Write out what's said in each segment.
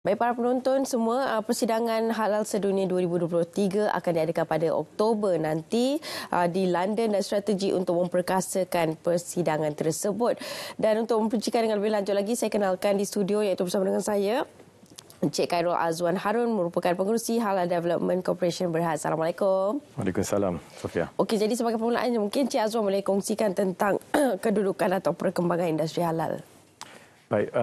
Baik para penonton semua, persidangan halal sedunia 2023 akan diadakan pada Oktober nanti di London dan strategi untuk memperkasakan persidangan tersebut. Dan untuk mempencikan dengan lebih lanjut lagi, saya kenalkan di studio iaitu bersama dengan saya Encik Khairul Azwan Harun, merupakan pengerusi Halal Development Corporation Berhad. Assalamualaikum. Waalaikumsalam, Sofia. Okey, jadi sebagai permulaan, mungkin Encik Azwan boleh kongsikan tentang kedudukan atau perkembangan industri halal. Baik,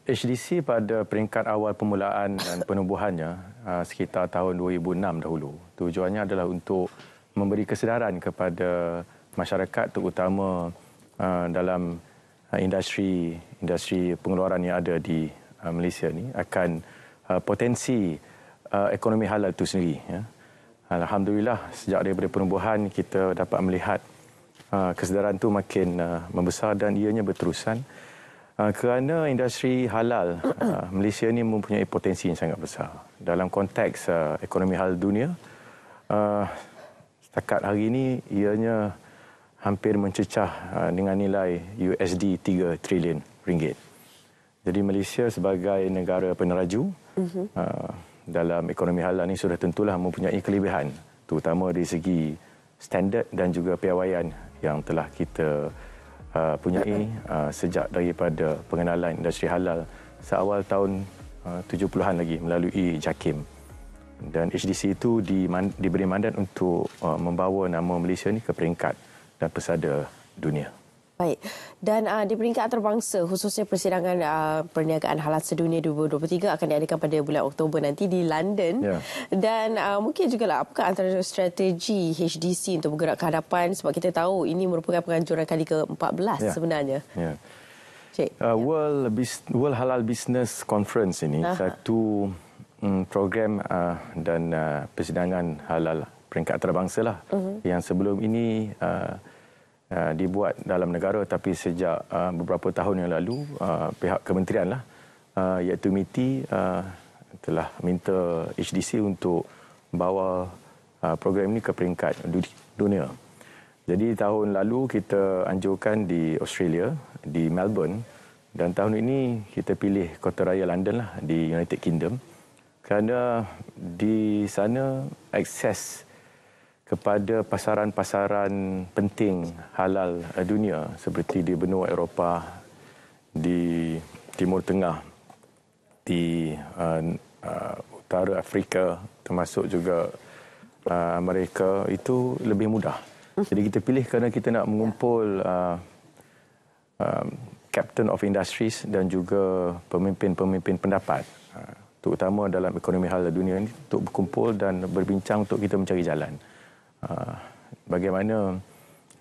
HDC pada peringkat awal permulaan dan penubuhannya sekitar tahun 2006 dahulu. Tujuannya adalah untuk memberi kesedaran kepada masyarakat terutama dalam industri pengeluaran yang ada di Malaysia ni akan potensi ekonomi halal itu sendiri. Ya. Alhamdulillah sejak daripada penubuhan kita dapat melihat kesedaran itu makin membesar dan ianya berterusan. Kerana industri halal Malaysia ini mempunyai potensi yang sangat besar dalam konteks ekonomi halal dunia. Setakat hari ini ianya hampir mencecah dengan nilai USD 3 trilion ringgit. Jadi Malaysia sebagai negara peneraju dalam ekonomi halal ini sudah tentulah mempunyai kelebihan terutama dari segi standard dan juga piawaian yang telah kita punyai sejak daripada pengenalan industri halal seawal tahun 70-an lagi melalui JAKIM. Dan HDC itu diberi mandat untuk membawa nama Malaysia ni ke peringkat dan pesada dunia. Baik. Dan di peringkat antarabangsa, khususnya persidangan perniagaan halal sedunia 2023 akan diadakan pada bulan Oktober nanti di London. Ya. Dan mungkin juga lah, apakah antara strategi HDC untuk bergerak ke hadapan, sebab kita tahu ini merupakan penganjuran kali ke-14 sebenarnya. Ya. World Halal Business Conference ini satu program dan persidangan halal peringkat antarabangsa lah yang sebelum ini dibuat dalam negara, tapi sejak beberapa tahun yang lalu pihak kementerian lah iaitu MITI telah minta HDC untuk bawa program ini ke peringkat dunia. Jadi tahun lalu kita anjurkan di Australia, di Melbourne, dan tahun ini kita pilih kota raya London lah di United Kingdom kerana di sana akses kepada pasaran-pasaran penting halal dunia seperti di benua Eropah, di Timur Tengah, di utara Afrika, termasuk juga Amerika, itu lebih mudah. Jadi kita pilih kerana kita nak mengumpul Captain of Industries dan juga pemimpin-pemimpin pendapat, terutama dalam ekonomi halal dunia ini, untuk berkumpul dan berbincang untuk kita mencari jalan. Bagaimana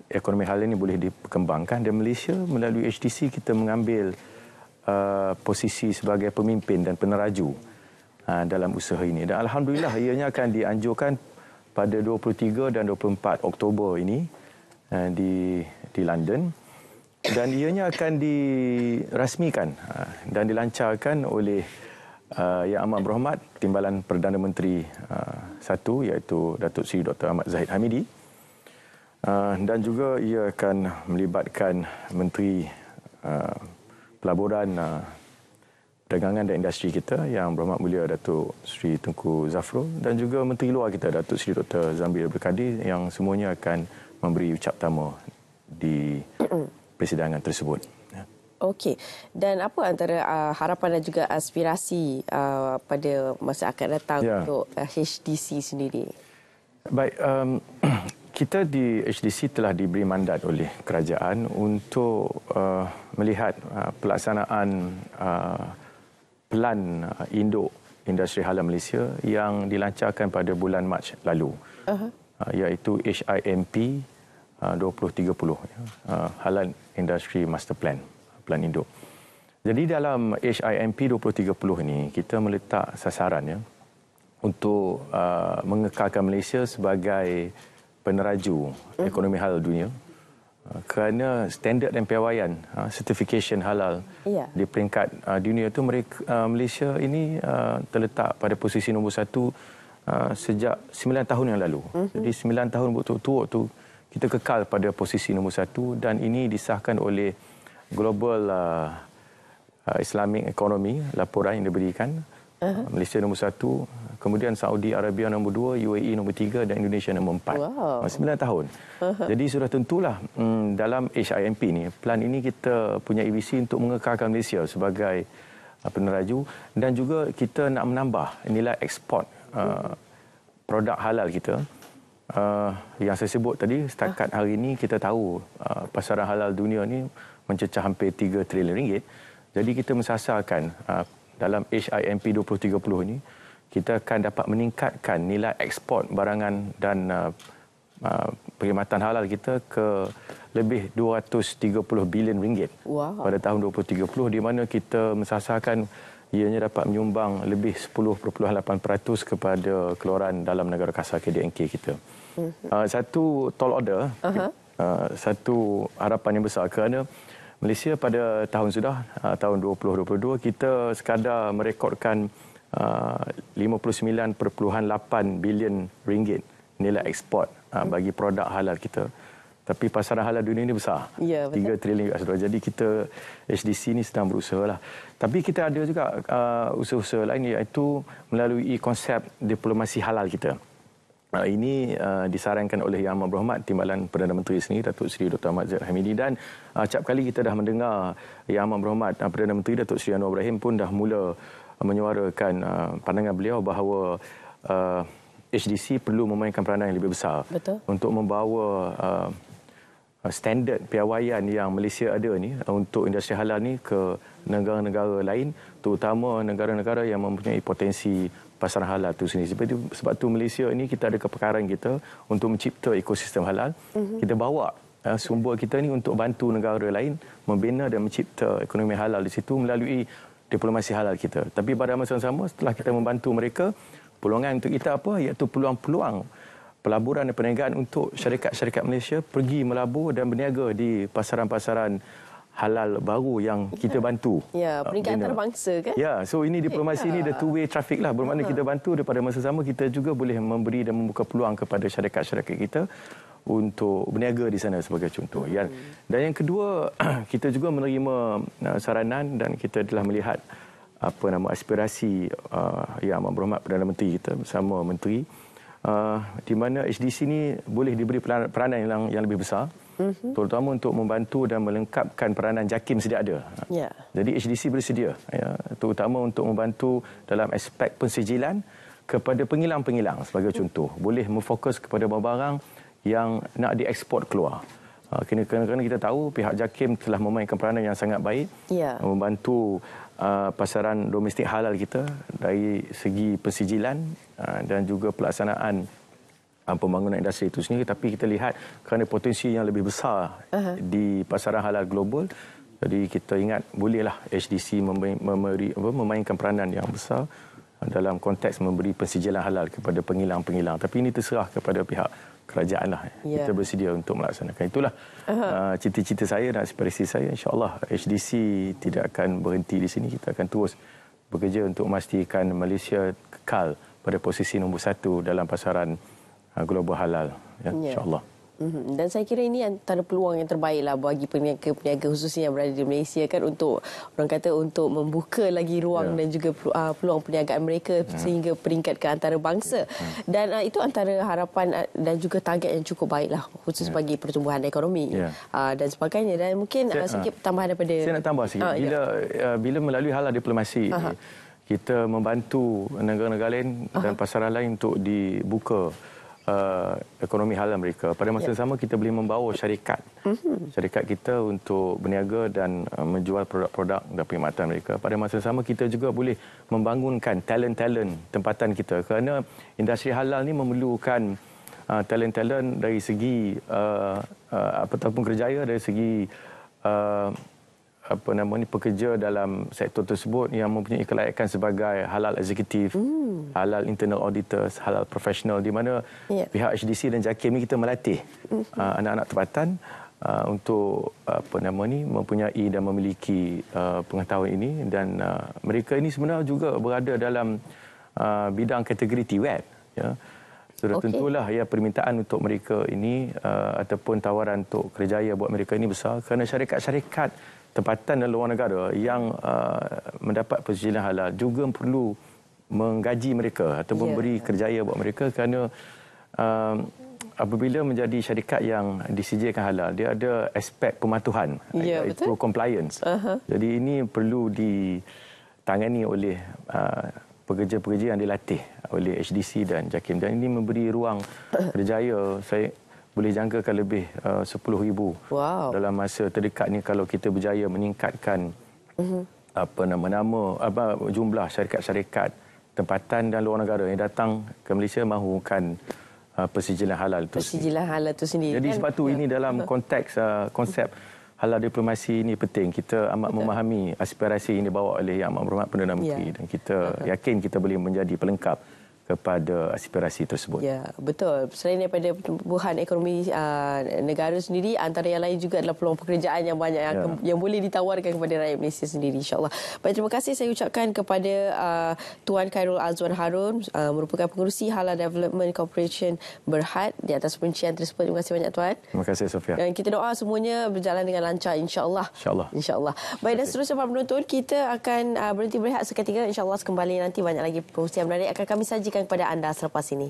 ekonomi halal ini boleh dikembangkan, dan Malaysia melalui HDC kita mengambil posisi sebagai pemimpin dan peneraju dalam usaha ini. Dan alhamdulillah ianya akan dianjurkan pada 23 dan 24 Oktober ini di London, dan ianya akan dirasmikan dan dilancarkan oleh Yang Amat Berhormat Timbalan Perdana Menteri satu, iaitu Datuk Seri Dr. Ahmad Zahid Hamidi, dan juga ia akan melibatkan Menteri Pelaburan, Perdagangan dan Industri kita Yang Berhormat Mulia Datuk Seri Tengku Zafrul, dan juga Menteri Luar kita Datuk Seri Dr. Zambil Berkadir, yang semuanya akan memberi ucap tama di persidangan tersebut. Okey. Dan apa antara harapan dan juga aspirasi pada masa akan datang untuk HDC sendiri? Baik, kita di HDC telah diberi mandat oleh kerajaan untuk melihat pelaksanaan Pelan Induk Industri Halal Malaysia yang dilancarkan pada bulan Mac lalu, iaitu HIMP 2030, Halal Industry Master Plan. Plan induk. Jadi dalam HIMP 2030 ini kita meletak sasaran untuk mengekalkan Malaysia sebagai peneraju ekonomi halal dunia, kerana standard dan piawaian certification halal di peringkat dunia itu Malaysia ini terletak pada posisi nombor 1 sejak 9 tahun yang lalu. Jadi 9 tahun berturut-turut tu kita kekal pada posisi nombor 1, dan ini disahkan oleh Global Islamic Economy, laporan yang diberikan Malaysia nombor 1, kemudian Saudi Arabia nombor 2, UAE nombor 3 dan Indonesia nombor 4. Wow. 9 tahun. Jadi sudah tentulah dalam HIMP ni, plan ini kita punya visi untuk mengekalkan Malaysia sebagai peneraju dan juga kita nak menambah nilai ekspor produk halal kita. Yang saya sebut tadi, setakat hari ini kita tahu pasaran halal dunia ni mencecah hampir 3 triliun ringgit. Jadi kita mensasarkan dalam HIMP 2030 ini, kita akan dapat meningkatkan nilai ekspor barangan dan perkhidmatan halal kita ke lebih 230 bilion ringgit pada tahun 2030, di mana kita mensasarkan ianya dapat menyumbang lebih 10.8% kepada keluaran dalam negara kasar KDNK kita. Satu tall order, satu harapan yang besar kerana Malaysia pada tahun 2022 kita sekadar merekodkan 59.8 bilion ringgit nilai ekspor bagi produk halal kita. Tapi pasaran halal dunia ini besar. Ya, 3 triliun US dollar. Jadi kita HDC ni sedang berusaha lah. Tapi kita ada juga usaha-usaha lain, iaitu melalui konsep diplomasi halal kita. Ini disarankan oleh Yang Amat Berhormat Timbalan Perdana Menteri sendiri, Datuk Seri Dr. Ahmad Zahid Hamidi, dan acap kali kita dah mendengar Yang Amat Berhormat Perdana Menteri Datuk Seri Anwar Ibrahim pun dah mula menyuarakan pandangan beliau bahawa HDC perlu memainkan peranan yang lebih besar. Betul. Untuk membawa standard piawaian yang Malaysia ada ni untuk industri halal ni ke negara-negara lain, terutama negara-negara yang mempunyai potensi pasaran halal itu sendiri. Sebab tu Malaysia ini kita ada kepakaran kita untuk mencipta ekosistem halal. Kita bawa sumber kita ni untuk bantu negara lain membina dan mencipta ekonomi halal di situ melalui diplomasi halal kita. Tapi pada masa yang sama, setelah kita membantu mereka, peluangan untuk kita apa? Iaitu peluang-peluang pelaburan dan perniagaan untuk syarikat-syarikat Malaysia pergi melabur dan berniaga di pasaran-pasaran halal baru yang kita bantu. Ya, peringkat antarabangsa kan? Ya, so ini diplomasi ini the two-way traffic lah. Bermakna kita bantu, daripada masa sama kita juga boleh memberi dan membuka peluang kepada syarikat-syarikat kita untuk berniaga di sana sebagai contoh. Dan yang kedua, kita juga menerima saranan dan kita telah melihat aspirasi Yang Amat Berhormat Perdana Menteri kita bersama Menteri, di mana HDC ini boleh diberi peranan yang lebih besar, terutama untuk membantu dan melengkapkan peranan JAKIM sedia ada. Jadi HDC bersedia, terutama untuk membantu dalam aspek pensijilan kepada pengilang-pengilang sebagai contoh. Boleh memfokus kepada barang-barang yang nak diekspor keluar. Kerana kita tahu pihak JAKIM telah memainkan peranan yang sangat baik, membantu pasaran domestik halal kita dari segi pensijilan dan juga pelaksanaan pembangunan industri itu sendiri. Tapi kita lihat kerana potensi yang lebih besar di pasaran halal global, jadi kita ingat bolehlah HDC memainkan peranan yang besar dalam konteks memberi pensijilan halal kepada pengilang-pengilang. Tapi ini terserah kepada pihak kerajaan lah. Kita bersedia untuk melaksanakan. Itulah cita-cita saya dan aspirasi saya. InsyaAllah HDC tidak akan berhenti di sini. Kita akan terus bekerja untuk memastikan Malaysia kekal pada posisi nombor 1 dalam pasaran global halal. InsyaAllah. Dan saya kira ini antara peluang yang terbaiklah bagi peniaga-peniaga khususnya yang berada di Malaysia kan, untuk orang kata untuk membuka lagi ruang dan juga peluang perniagaan mereka sehingga peringkat ke antarabangsa. Dan itu antara harapan dan juga target yang cukup baiklah khusus bagi pertumbuhan ekonomi dan sebagainya. Dan mungkin sikit tambahan daripada saya nak tambah sikit. Bila melalui halal diplomasi kita membantu negara-negara lain dan pasaran lain untuk dibuka ekonomi halal mereka. Pada masa yang sama kita boleh membawa syarikat kita untuk berniaga dan menjual produk-produk dan perkhidmatan mereka. Pada masa yang sama kita juga boleh membangunkan talent-talent tempatan kita, kerana industri halal ni memerlukan talent-talent dari segi ataupun kerjaya, dari segi pekerja dalam sektor tersebut yang mempunyai kelayakan sebagai halal eksekutif, halal internal auditors, halal profesional, di mana pihak HDC dan JAKIM ni kita melatih anak-anak tempatan untuk mempunyai dan memiliki pengetahuan ini, dan mereka ini sebenarnya juga berada dalam bidang kategori TWET. Sudah tentulah permintaan untuk mereka ini ataupun tawaran untuk kerjaya buat mereka ini besar, kerana syarikat-syarikat tempatan dan luar negara yang mendapat persetujuan halal juga perlu menggaji mereka atau memberi kerjaya buat mereka kerana apabila menjadi syarikat yang disijilkan halal, dia ada aspek pematuhan, iaitu compliance. Jadi ini perlu ditangani oleh pekerja-pekerja yang dilatih oleh HDC dan JAKIM. Dan ini memberi ruang kerjaya, saya boleh jangkakan lebih 10,000 dalam masa terdekat ni kalau kita berjaya meningkatkan jumlah syarikat-syarikat tempatan dan luar negara yang datang ke Malaysia mahukan persijilan halal itu sendiri. Jadi sebab tu ini dalam konteks konsep halal diplomasi ini penting. Kita amat memahami aspirasi yang dibawa oleh Yang Amat Berhormat Perdana Menteri dan kita yakin kita boleh menjadi pelengkap kepada aspirasi tersebut. Ya, betul. Selain daripada pertumbuhan ekonomi negara sendiri, antara yang lain juga adalah peluang pekerjaan yang banyak yang boleh ditawarkan kepada rakyat Malaysia sendiri, insya-Allah. Baik, terima kasih saya ucapkan kepada Tuan Khairul Azwan Harun, merupakan pengerusi Halal Development Corporation Berhad, di atas perincian tersebut. Terima kasih banyak, Tuan. Terima kasih, Sofia. Dan kita doa semuanya berjalan dengan lancar, insya-Allah. Insya-Allah. Baik, dan seterusnya para penonton, kita akan berhenti berehat seketika. Insya-Allah kembali nanti banyak lagi perkongsian menarik akan kami sajikan kepada anda selepas ini.